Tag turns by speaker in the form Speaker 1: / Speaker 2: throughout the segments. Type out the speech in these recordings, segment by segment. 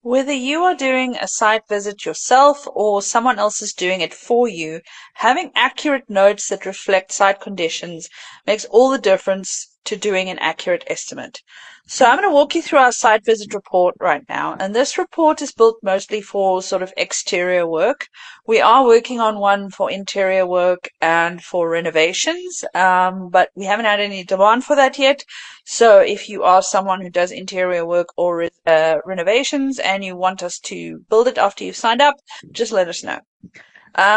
Speaker 1: Whether you are doing a site visit yourself or someone else is doing it for you, having accurate notes that reflect site conditions makes all the difference to doing an accurate estimate. So I'm going to walk you through our site visit report right now. And this report is built mostly for sort of exterior work. We are working on one for interior work and for renovations, but we haven't had any demand for that yet. So if you are someone who does interior work or renovations and you want us to build it after you've signed up, just let us know.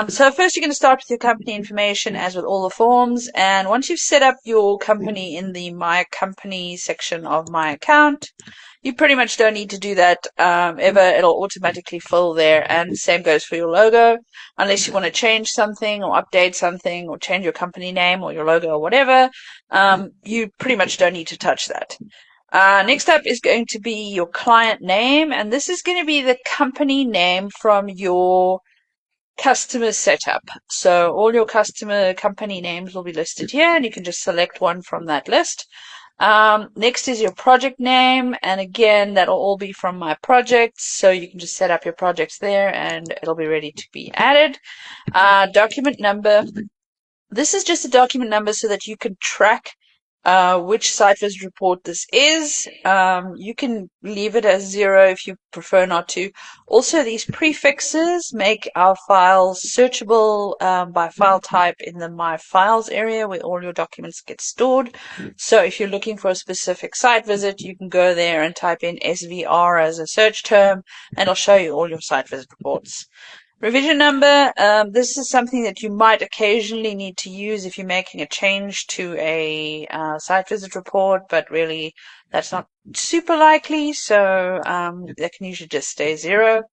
Speaker 1: So first you're going to start with your company information as with all the forms. And once you've set up your company in the My Company section of My Account, you pretty much don't need to do that ever. It'll automatically fill there. And same goes for your logo. Unless you want to change something or update something or change your company name or your logo or whatever, you pretty much don't need to touch that. Next up is going to be your client name. And this is going to be the company name from your customer setup. So all your customer company names will be listed here, and you can just select one from that list. Next is your project name, and again, that'll all be from my projects, so you can just set up your projects there and it'll be ready to be added. Document number. This is just a document number so that you can track which site visit report this is. You can leave it as 0 if you prefer not to. Also, these prefixes make our files searchable by file type in the My Files area where all your documents get stored. So if you're looking for a specific site visit, you can go there and type in SVR as a search term, and it'll show you all your site visit reports. Revision number, this is something that you might occasionally need to use if you're making a change to a site visit report, but really that's not super likely, so that can usually just stay 0.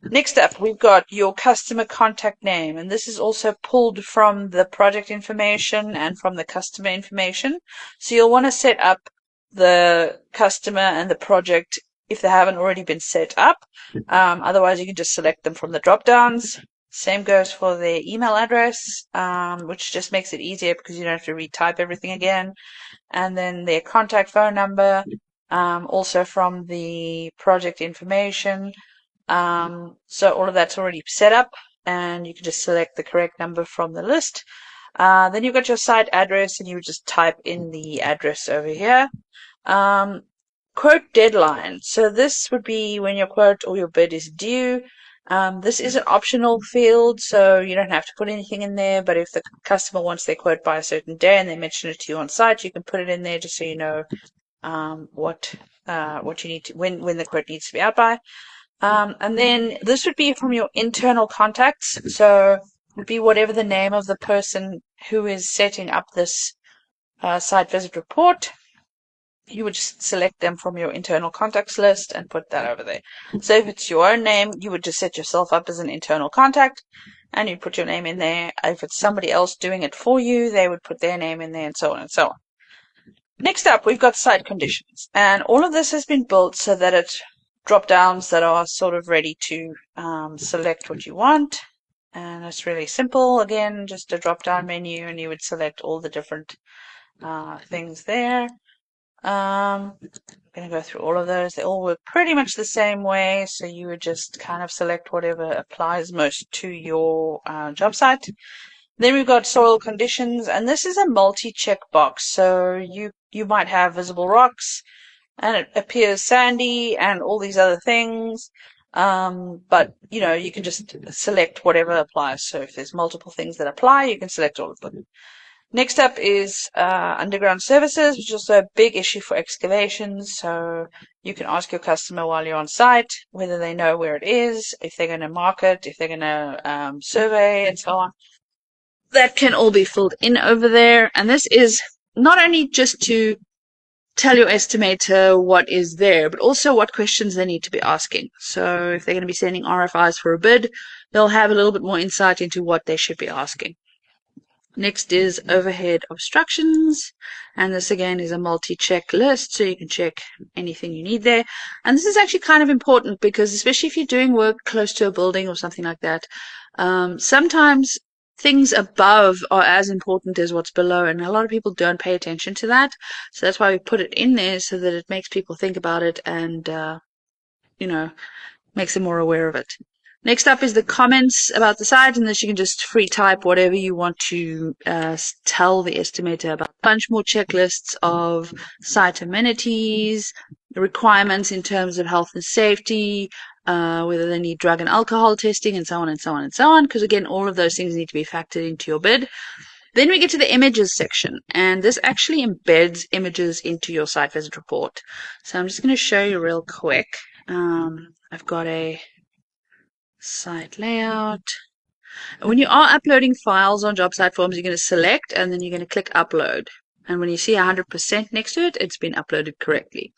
Speaker 1: Next up, we've got your customer contact name, and this is also pulled from the project information and from the customer information. So you'll want to set up the customer and the project if they haven't already been set up. Otherwise, you can just select them from the drop-downs. Same goes for their email address, which just makes it easier because you don't have to retype everything again. And then their contact phone number, also from the project information. So all of that's already set up, and you can just select the correct number from the list. Then you've got your site address, and you would just type in the address over here. Quote deadline. So this would be when your quote or your bid is due. This is an optional field, so you don't have to put anything in there, but if the customer wants their quote by a certain day and they mention it to you on site, you can put it in there just so you know what you need to, when the quote needs to be out by. And then this would be from your internal contacts, so it would be whatever the name of the person who is setting up this site visit report. You would just select them from your internal contacts list and put that over there. So if it's your own name, you would just set yourself up as an internal contact and you'd put your name in there. If it's somebody else doing it for you, they would put their name in there, and so on and so on. Next up, we've got site conditions, and all of this has been built so that it drop downs that are sort of ready to select what you want. And it's really simple. Again, just a drop down menu, and you would select all the different things there. I'm going to go through all of those. They all work pretty much the same way, so you would just kind of select whatever applies most to your job site. Then we've got soil conditions, and this is a multi-check box. So you might have visible rocks, and it appears sandy, and all these other things. But you can just select whatever applies. So if there's multiple things that apply, you can select all of them. Next up is underground services, which is also a big issue for excavations. So you can ask your customer while you're on site whether they know where it is, if they're going to mark it, if they're going to survey, and so on. That can all be filled in over there. And this is not only just to tell your estimator what is there, but also what questions they need to be asking. So if they're going to be sending RFIs for a bid, they'll have a little bit more insight into what they should be asking. Next is overhead obstructions, and this again is a multi-check list, so you can check anything you need there. And this is actually kind of important because especially if you're doing work close to a building or something like that, sometimes things above are as important as what's below, and a lot of people don't pay attention to that. So that's why we put it in there, so that it makes people think about it and makes them more aware of it. Next up is the comments about the site, and this you can just free type whatever you want to tell the estimator about. A bunch more checklists of site amenities, requirements in terms of health and safety, whether they need drug and alcohol testing, and so on and so on and so on, because again, all of those things need to be factored into your bid. Then we get to the images section, and this actually embeds images into your site visit report. So I'm just going to show you real quick. I've got a site layout. When you are uploading files on job site forms, you're going to select and then you're going to click upload. And when you see 100% next to it, it's been uploaded correctly.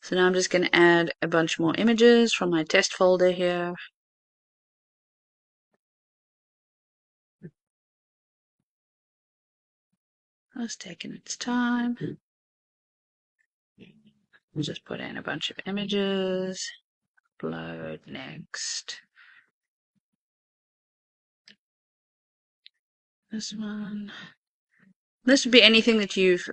Speaker 1: So now I'm just going to add a bunch more images from my test folder here. It's taking its time. We'll just put in a bunch of images. Upload next. This one. This would be anything that you've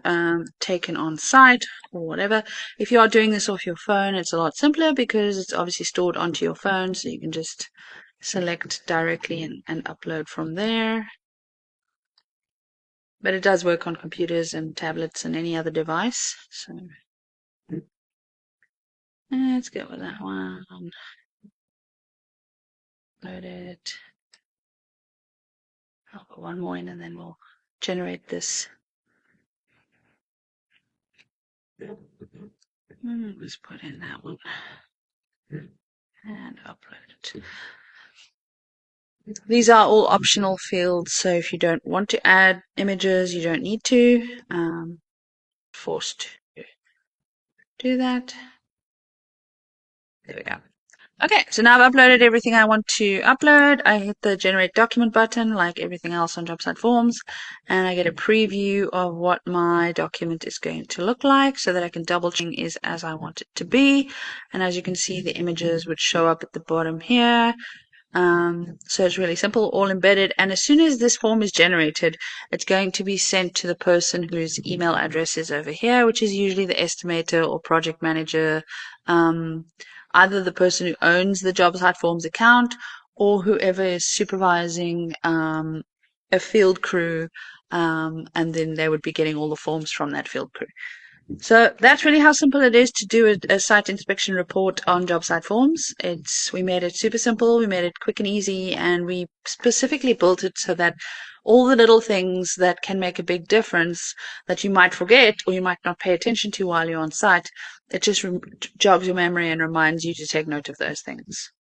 Speaker 1: taken on site or whatever. If you are doing this off your phone, it's a lot simpler because it's obviously stored onto your phone, so you can just select directly and upload from there. But it does work on computers and tablets and any other device. So let's go with that one. Load it. I'll put one more in and then we'll generate this. Let's put in that one and upload it. These are all optional fields, so if you don't want to add images, you don't need to. Forced to do that. There we go. Okay, so now I've uploaded everything I want to upload. I hit the generate document button like everything else on job site forms, and I get a preview of what my document is going to look like so that I can double check is as I want it to be. And as you can see, the images would show up at the bottom here. So it's really simple, all embedded. And as soon as this form is generated, it's going to be sent to the person whose email address is over here, which is usually the estimator or project manager, either the person who owns the job site forms account or whoever is supervising a field crew, and then they would be getting all the forms from that field crew. So that's really how simple it is to do a site inspection report on job site forms. We made it super simple, we made it quick and easy, and we specifically built it so that all the little things that can make a big difference that you might forget or you might not pay attention to while you're on site, it just jogs your memory and reminds you to take note of those things.